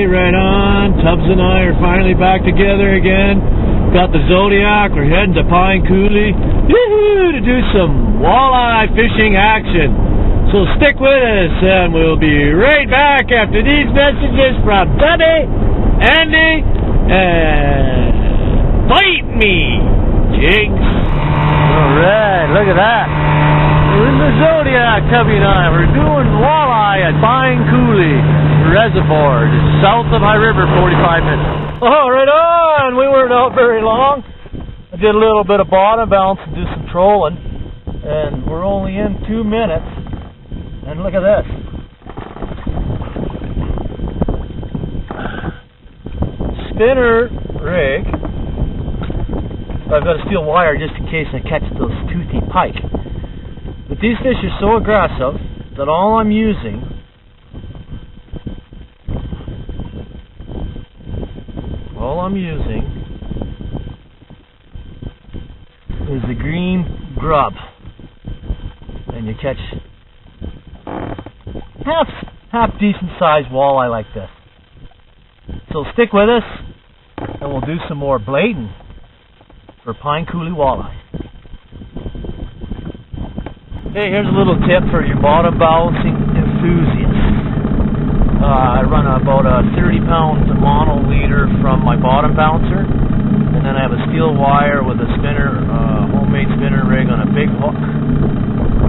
right on. Tubbs and I are finally back together again. Got the Zodiac. We're heading to Pine Couley to do some walleye fishing action. So stick with us, and we'll be right back after these messages from Tubby, Andy, and Bite Me, Jigs. Alright, look at that. We're in the Zodiac, Tubby and I. We're doing walleye at Pine Couley Reservoir, just south of High River, 45 minutes. Oh, right on! We weren't out very long. I did a little bit of bottom bounce and do some trolling, and we're only in 2 minutes. And look at this. Spinner rig. I've got a steel wire just in case I catch those toothy pike. But these fish are so aggressive that all I'm using is the green grub. And you catch half decent sized walleye like this. So stick with us and we'll do some more blading for Pine Couley walleye. Hey, here's a little tip for your bottom bouncing enthusiasts. I run about a 30-pound mono leader from my bottom bouncer, and then I have a steel wire with a spinner, homemade spinner rig on a big hook.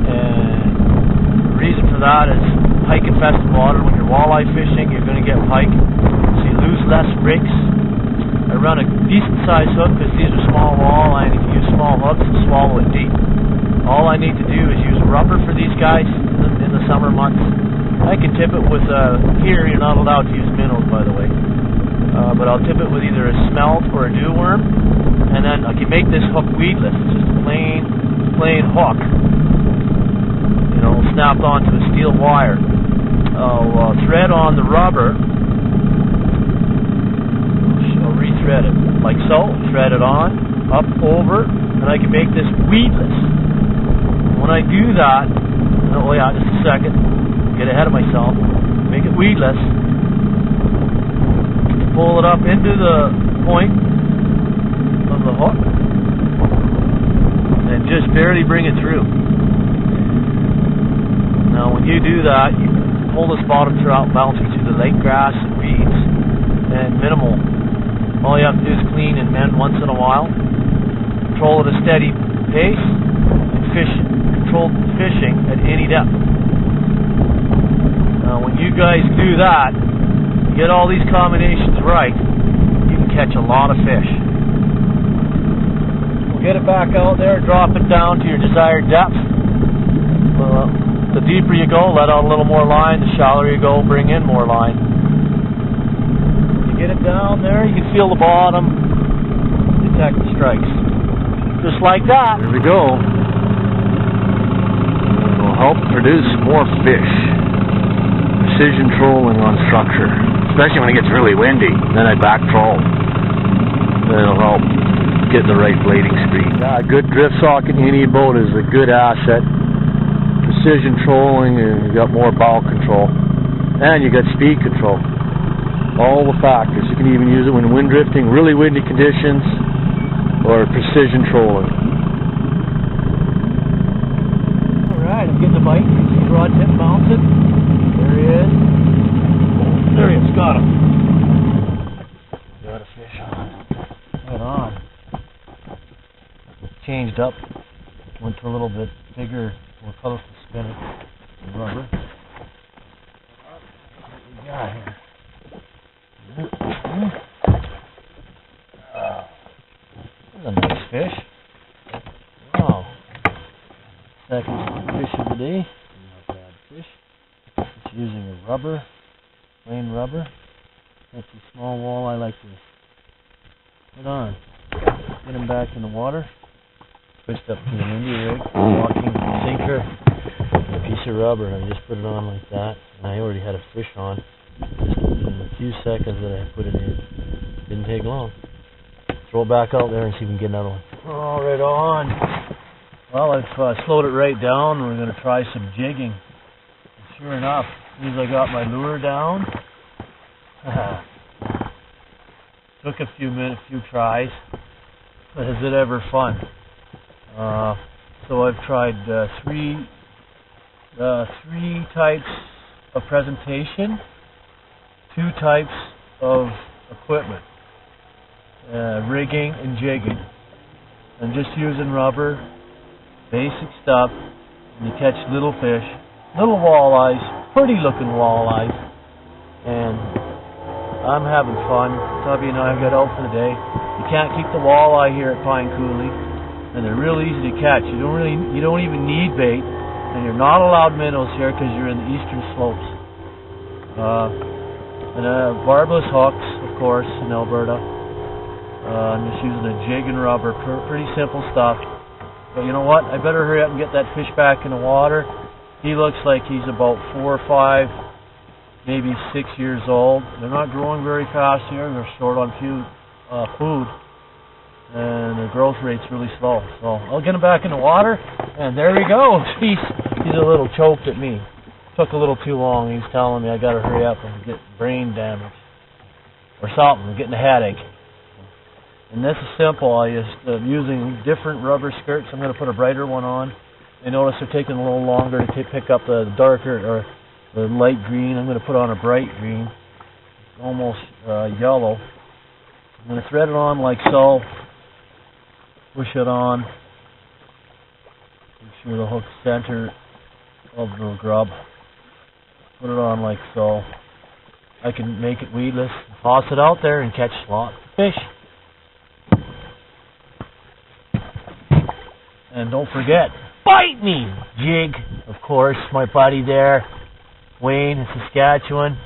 And the reason for that is pike infested water. When you're walleye fishing, you're going to get pike, so you lose less rigs. I run a decent sized hook because these are small walleye, and if you use small hooks, you swallow it deep. All I need to do is use rubber for these guys in the summer months. I can tip it with, here you're not allowed to use minnows, by the way, but I'll tip it with either a smelt or a dew worm, and then I can make this hook weedless. It's just a plain hook, you know, snapped onto a steel wire. I'll thread on the rubber. I'll rethread it like so, thread it on, up, over, and I can make this weedless. When I do that, oh yeah, just a second, get ahead of myself, make it weedless, pull it up into the point of the hook, and just barely bring it through. Now when you do that, you pull this bottom trout bouncing through the lake grass and weeds, and minimal. All you have to do is clean and mend once in a while, control at a steady pace, and fish. Controlled fishing at any depth. Now when you guys do that, you get all these combinations right, you can catch a lot of fish. We'll get it back out there, drop it down to your desired depth. The deeper you go, let out a little more line. The shallower you go, bring in more line. You get it down there, you can feel the bottom, detect the strikes. Just like that. There we go. Help produce more fish. Precision trolling on structure, especially when it gets really windy. Then I back troll. It'll help get the right blading speed. Yeah, a good drift socket in any boat is a good asset. Precision trolling, and you got more bow control, and you got speed control. All the factors. You can even use it when wind drifting, really windy conditions, or precision trolling. I'm getting the bite. You see the rod tip bouncing. There he is. There he is. Got him. Got a fish on. Right on. Changed up. Went to a little bit bigger, more colorful spinner and rubber. What we got here? That's a nice fish. Wow. Second fish of the day. Not bad fish. It's using a rubber, plain rubber. That's a small walleye like this. Hold on. Get him back in the water. Twist up to an India rig. Walking sinker. A piece of rubber. I just put it on like that. And I already had a fish on. Just in a few seconds that I put it in. Didn't take long. Throw it back out there and see if we can get another one. Oh, right on. Well, I've slowed it right down. We're going to try some jigging. And sure enough, as soon as I got my lure down, Took a few tries, but is it ever fun? So I've tried three types of presentation, 2 types of equipment, rigging and jigging. I'm just using rubber, basic stuff, and you catch little fish, little walleyes, pretty looking walleyes, and I'm having fun. Tubby and I got out for the day. You can't keep the walleye here at Pine Couley, and they're real easy to catch. You don't even need bait, and you're not allowed minnows here because you're in the eastern slopes. And barbless hooks, of course, in Alberta. I'm just using a jig and rubber, pretty simple stuff. But you know what? I better hurry up and get that fish back in the water. He looks like he's about 4 or 5, maybe 6 years old. They're not growing very fast here. They're short on food, and the growth rate's really slow. So I'll get him back in the water, and there he goes. He's a little choked at me. Took a little too long. He's telling me I got to hurry up and get brain damage or something. I'm getting a headache. And this is simple. I'm using different rubber skirts. I'm going to put a brighter one on. I notice they're taking a little longer to pick up the darker or the light green. I'm going to put on a bright green, almost yellow. I'm going to thread it on like so. Push it on. Make sure the hook's center of the grub. Put it on like so. I can make it weedless, toss it out there, and catch lots of fish. And don't forget, bite me! Jig, of course, my buddy there, Wayne in Saskatchewan.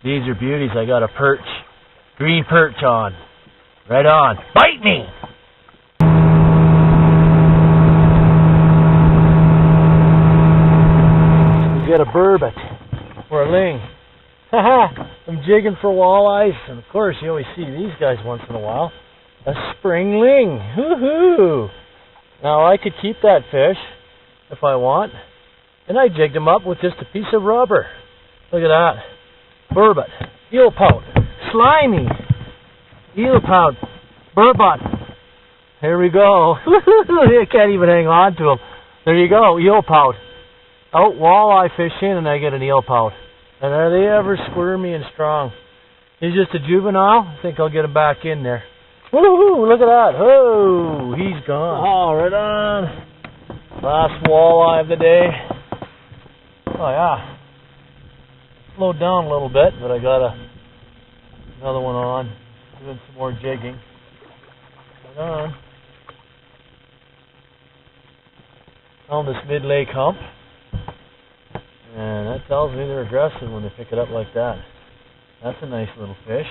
These are beauties. I got a perch, green perch on. Right on. Bite me! You get a burbot or a ling. Haha! I'm jigging for walleyes, and of course you always see these guys once in a while. A spring ling. Woohoo! Now I could keep that fish if I want, and I jigged him up with just a piece of rubber. Look at that. Burbot, eel pout, slimy, eel pout, burbot. Here we go. I can't even hang on to him. There you go, eel pout. Out walleye fishing, and I get an eel pout. And are they ever squirmy and strong? He's just a juvenile. I think I'll get him back in there. Woohoo! Look at that. Oh, he's gone. Oh, right on. Last walleye of the day. Oh, yeah. Slowed down a little bit, but I got another one on. Doing some more jigging. Right on. Found this mid-lake hump. And that tells me they're aggressive when they pick it up like that. That's a nice little fish.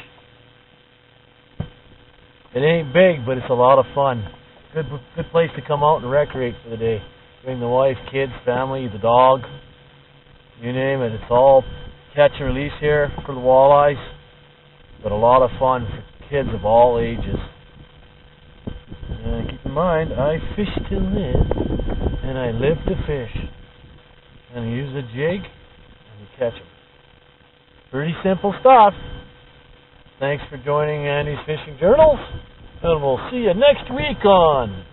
It ain't big, but it's a lot of fun. Good place to come out and recreate for the day. Bring the wife, kids, family, the dog, you name it. It's all catch and release here for the walleyes, but a lot of fun for kids of all ages. And keep in mind, I fish to live, and I live to fish. And you use a jig, and you catch them. Pretty simple stuff. Thanks for joining Andy's Fishing Journals, and we'll see you next week on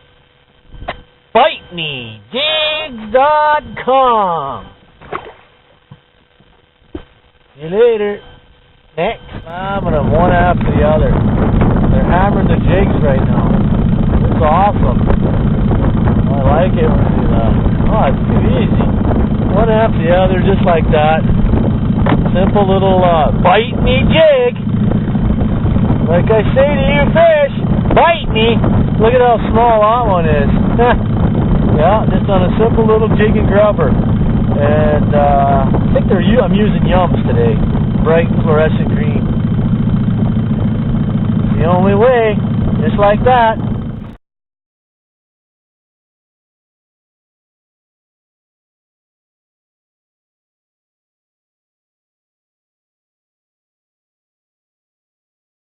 BiteMeJigs.com. See you later. Next. Slamming them one after the other. They're hammering the jigs right now. It's awesome. I like it when they do that. Oh, it's too easy. One after the other, just like that. Simple little bite me jig. Like I say to you fish, bite me. Look at how small that one is. Yeah, just on a simple little jig and grubber. And I think I'm using yums today. Bright fluorescent green. The only way, just like that.